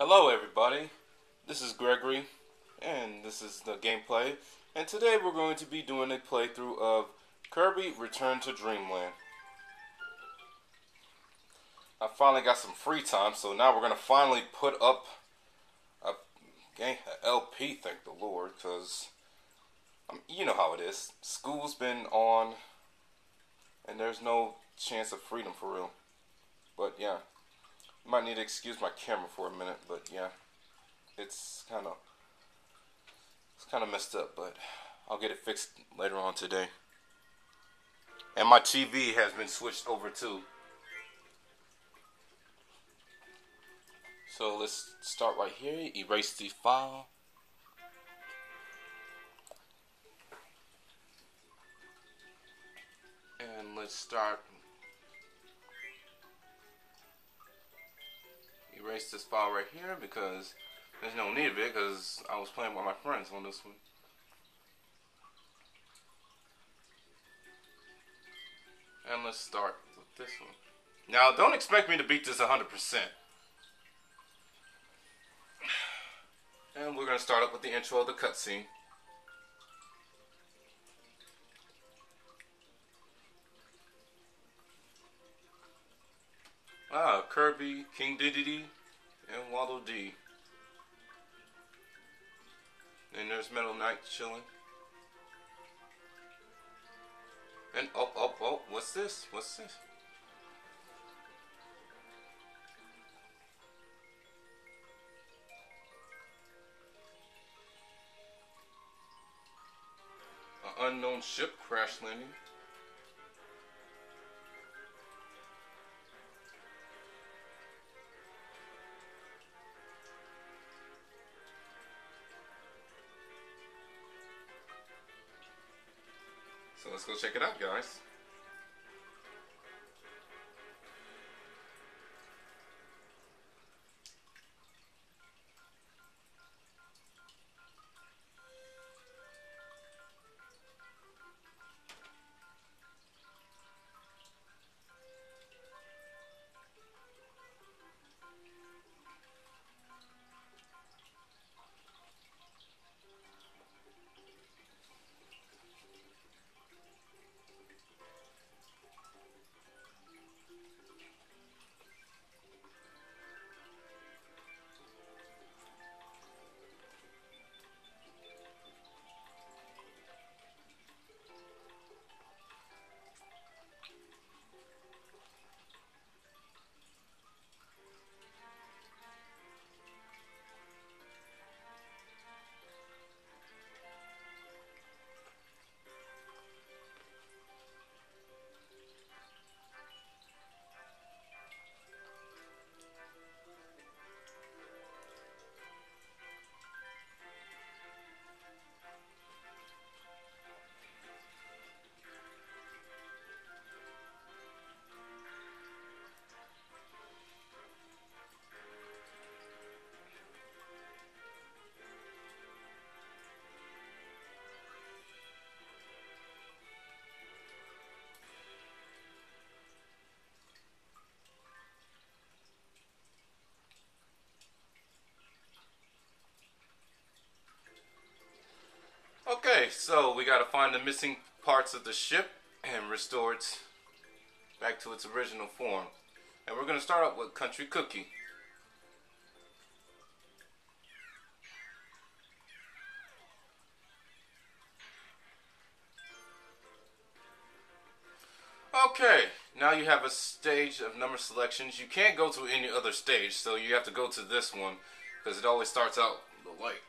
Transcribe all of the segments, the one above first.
Hello everybody, this is Gregory, and this is the gameplay, and today we're going to be doing a playthrough of Kirby Return to Dreamland. I finally got some free time, so now we're going to finally put up a LP, thank the Lord, because you know how it is. School's been on, and there's no chance of freedom for real. But yeah. Might need to excuse my camera for a minute, but yeah, it's kind of messed up, but I'll get it fixed later on today. And my TV has been switched over too. So let's start right here. Erase the file. And let's start. Erase this file right here because there's no need of it because I was playing with my friends on this one. And let's start with this one. Now, don't expect me to beat this 100%. And we're going to start up with the intro of the cutscene. Kirby, King Dedede, and Waddle Dee. And there's Metal Knight chilling. And oh, what's this? What's this? An unknown ship crash landing. So let's go check it out, guys. Okay, so we gotta find the missing parts of the ship and restore it back to its original form. And we're gonna start out with Country Cookie. Okay, now you have a stage of number selections. You can't go to any other stage, so you have to go to this one because it always starts out the light.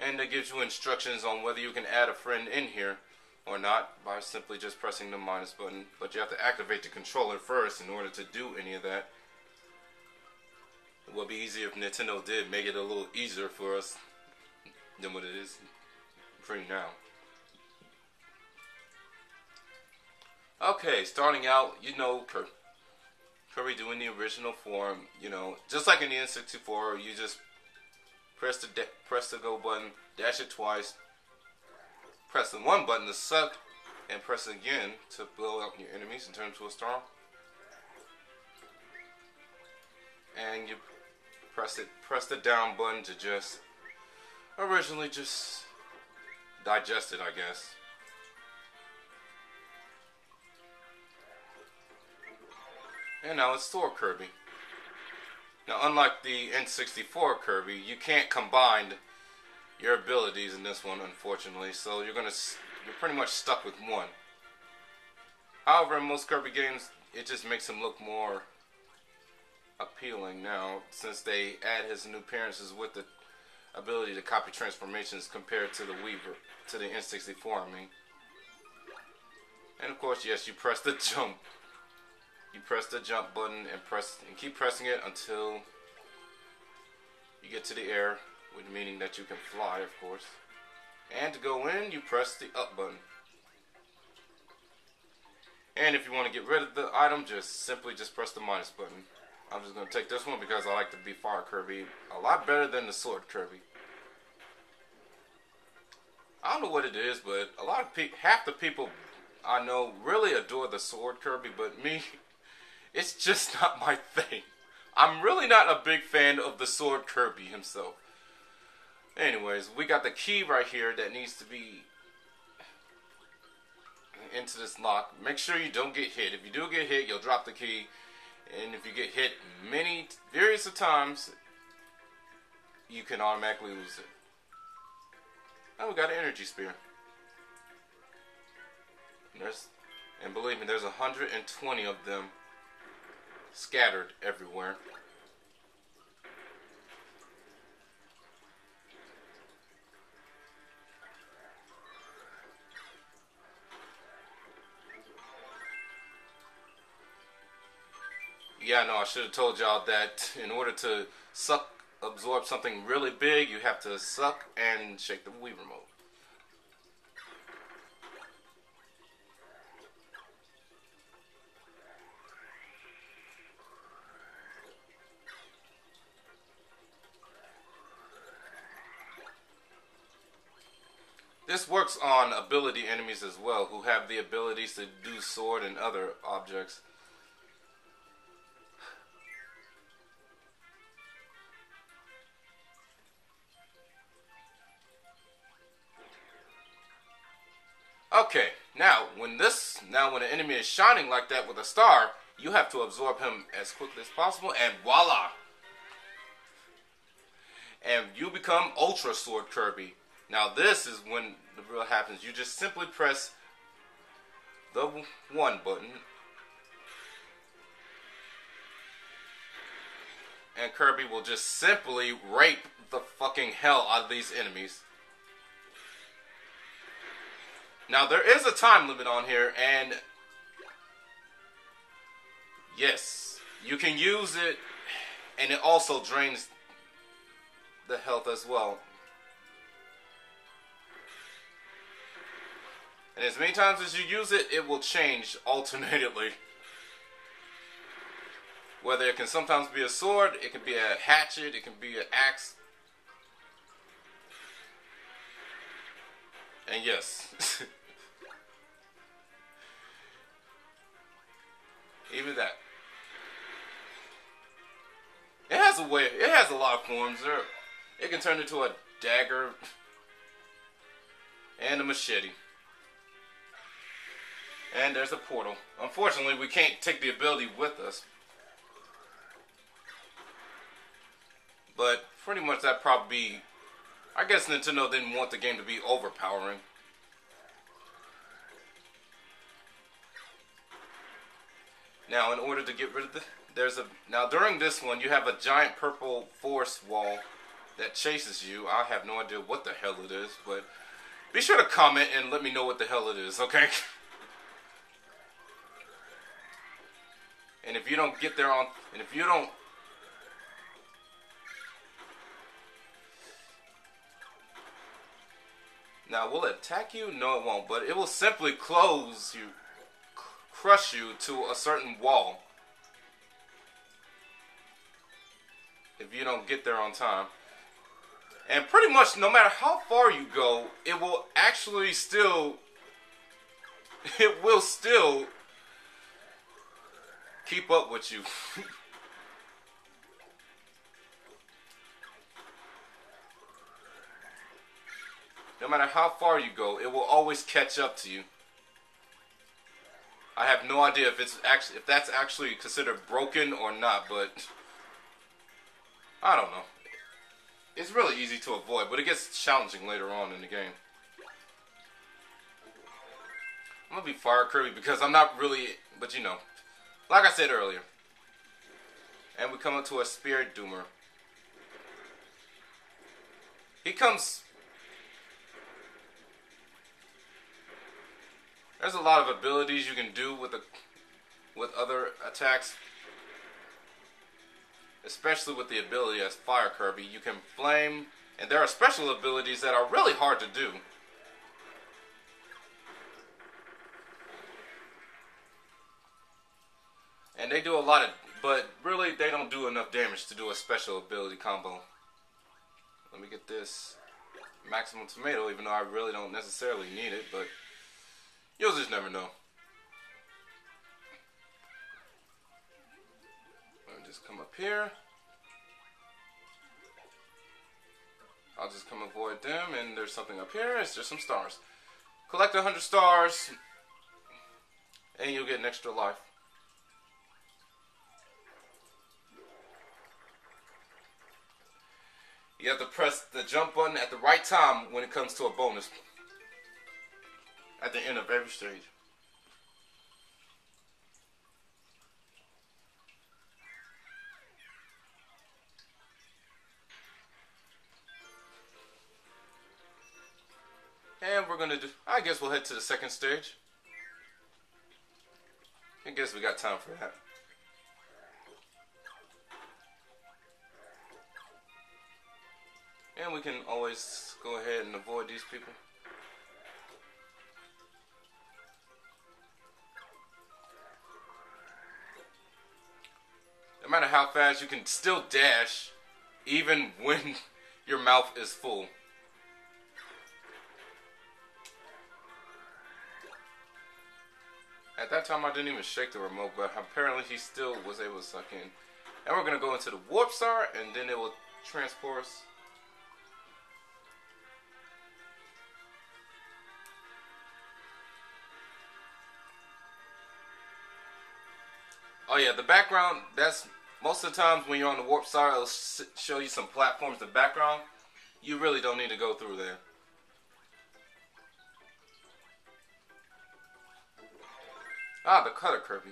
And it gives you instructions on whether you can add a friend in here or not by simply just pressing the minus button. But you have to activate the controller first in order to do any of that. It would be easier if Nintendo did make it a little easier for us than what it is free now. Okay, starting out, you know, Kirby doing the original form, you know, just like in the N64, you just press the go button, dash it twice, press the one button to suck, and press it again to blow up your enemies and turn them to a star. and you press the down button to just originally just digest it, I guess. And now let's store Kirby. Now, unlike the N64 Kirby, you can't combine your abilities in this one, unfortunately. So you're pretty much stuck with one. However, in most Kirby games, it just makes him look more appealing now, since they add his new appearances with the ability to copy transformations compared to the N64. I mean, and of course, yes, you press the jump. You press the jump button and keep pressing it until you get to the air, with meaning that you can fly, of course. And to go in, you press the up button. And if you want to get rid of the item, simply press the minus button. I'm just going to take this one because I like to be Fire Kirby a lot better than the Sword Kirby. I don't know what it is, but half the people I know really adore the Sword Kirby, but me, it's just not my thing. I'm really not a big fan of the Sword Kirby himself. Anyways, we got the key right here that needs to be into this lock. Make sure you don't get hit. If you do get hit, you'll drop the key. And if you get hit various times, you can automatically lose it. Oh, we got an energy spear. And believe me, there's 120 of them scattered everywhere. Yeah, no, I should have told y'all that in order to absorb something really big, you have to suck and shake the Wii remote. This works on ability enemies as well, who have the abilities to do sword and other objects. Okay, now when an enemy is shining like that with a star, you have to absorb him as quickly as possible, and voila! And you become Ultra Sword Kirby. Now this is when the real happens. You just simply press the 1 button, and Kirby will just simply rape the fucking hell out of these enemies. Now there is a time limit on here, and yes, you can use it, and it also drains the health as well. And as many times as you use it, it will change alternately. Whether it can sometimes be a sword, it can be a hatchet, it can be an axe. And yes, even that. It has a lot of forms. It can turn into a dagger and a machete. And there's a portal. Unfortunately, we can't take the ability with us. But pretty much that probably be... I guess Nintendo didn't want the game to be overpowering. Now, in order to get rid of now during this one, you have a giant purple force wall that chases you. I have no idea what the hell it is, but be sure to comment and let me know what the hell it is, okay? And if you don't get there now, will it attack you? No, it won't. But it will simply crush you to a certain wall if you don't get there on time. And pretty much, no matter how far you go, it will still keep up with you. matter how far you go, it will always catch up to you. I have no idea if that's actually considered broken or not, but I don't know. It's really easy to avoid, but it gets challenging later on in the game. I'm gonna be Fire Kirby because I'm not really, but you know, like I said earlier. And we come up to a Spirit Doomer. He comes. There's a lot of abilities you can do with other attacks. Especially with the ability as Fire Kirby. You can flame, and there are special abilities that are really hard to do. And they do a lot of, but really they don't do enough damage to do a special ability combo. Let me get this maximum tomato, even though I really don't necessarily need it, but you'll just never know. Let me just come up here. I'll just come avoid them, and there's something up here. It's just some stars. Collect 100 stars, and you'll get an extra life. You have to press the jump button at the right time when it comes to a bonus. At the end of every stage. And we're gonna do, I guess we'll head to the second stage. I guess we got time for that. And we can always go ahead and avoid these people. No matter how fast, you can still dash even when your mouth is full. At that time I didn't even shake the remote, but apparently he still was able to suck in. And we're going to go into the warp star, and then it will transport us. Oh yeah, the background, that's most of the times when you're on the warp star, it'll show you some platforms in the background. You really don't need to go through there. Ah, the cutter Kirby.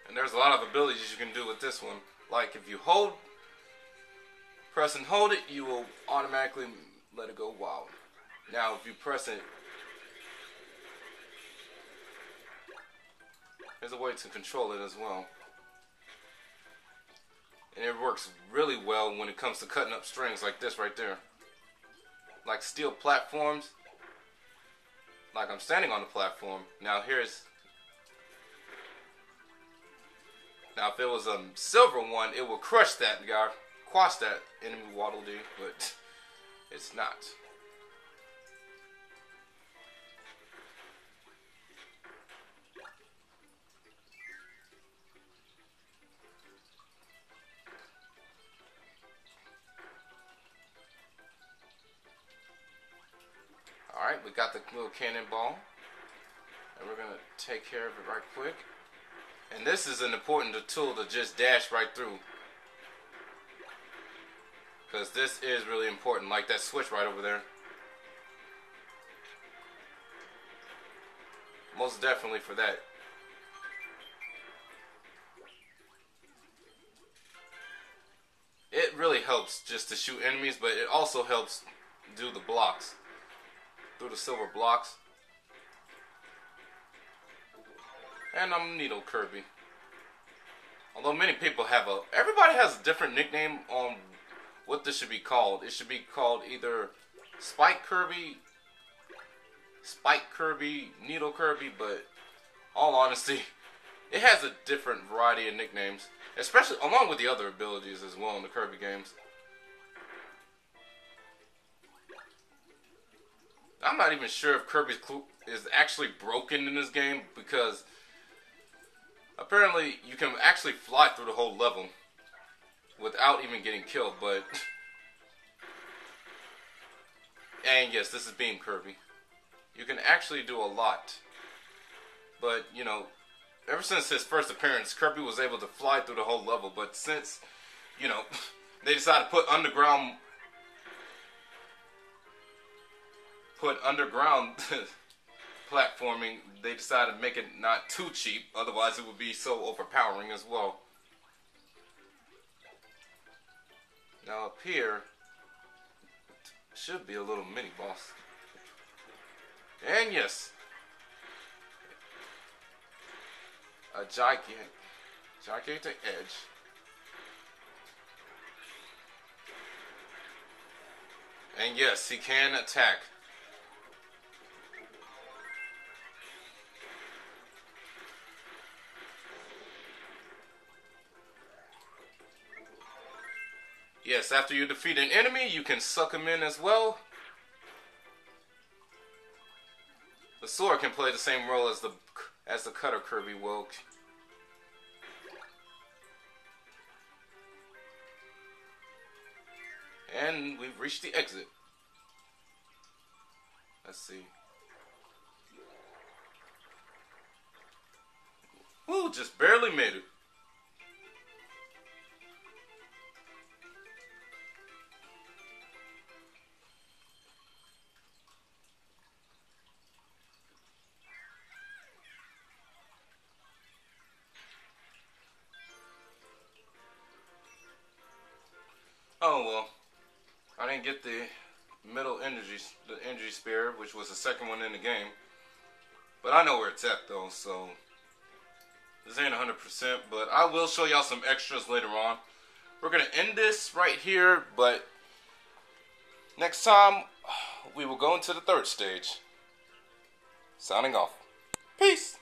And there's a lot of abilities you can do with this one. Like if you press and hold it, you will automatically let it go wild. Now if you press it, there's a way to control it as well. And it works really well when it comes to cutting up strings like this right there. Like steel platforms. Like I'm standing on the platform. Now if it was a silver one, it will crush that guy, quash that enemy Waddle Dee, but it's not. Alright, we got the little cannonball, and we're going to take care of it right quick. And this is an important tool to just dash right through. Because this is really important, like that switch right over there. Most definitely for that. It really helps just to shoot enemies, but it also helps do the blocks. Through the silver blocks. And I'm Needle Kirby. Although many people everybody has a different nickname on what this should be called. It should be called either Spike Kirby, Needle Kirby, but all honesty, it has a different variety of nicknames. Especially along with the other abilities as well in the Kirby games. I'm not even sure if Kirby's clue is actually broken in this game, because apparently you can actually fly through the whole level without even getting killed, but... And yes, this is Beam Kirby. You can actually do a lot. But, you know, ever since his first appearance, Kirby was able to fly through the whole level. But since, you know, they decided to put underground platforming, they decided to make it not too cheap. Otherwise, it would be so overpowering as well. Now up here should be a little mini boss. And yes, a gigantic edge. And yes, he can attack. Yes, after you defeat an enemy, you can suck him in as well. The sword can play the same role as the cutter Kirby will. And we've reached the exit. Let's see. Woo, just barely made it. Oh well, I didn't get the energy spear, which was the second one in the game. But I know where it's at though, so this ain't 100%. But I will show y'all some extras later on. We're gonna end this right here, but next time we will go into the third stage. Signing off. Peace.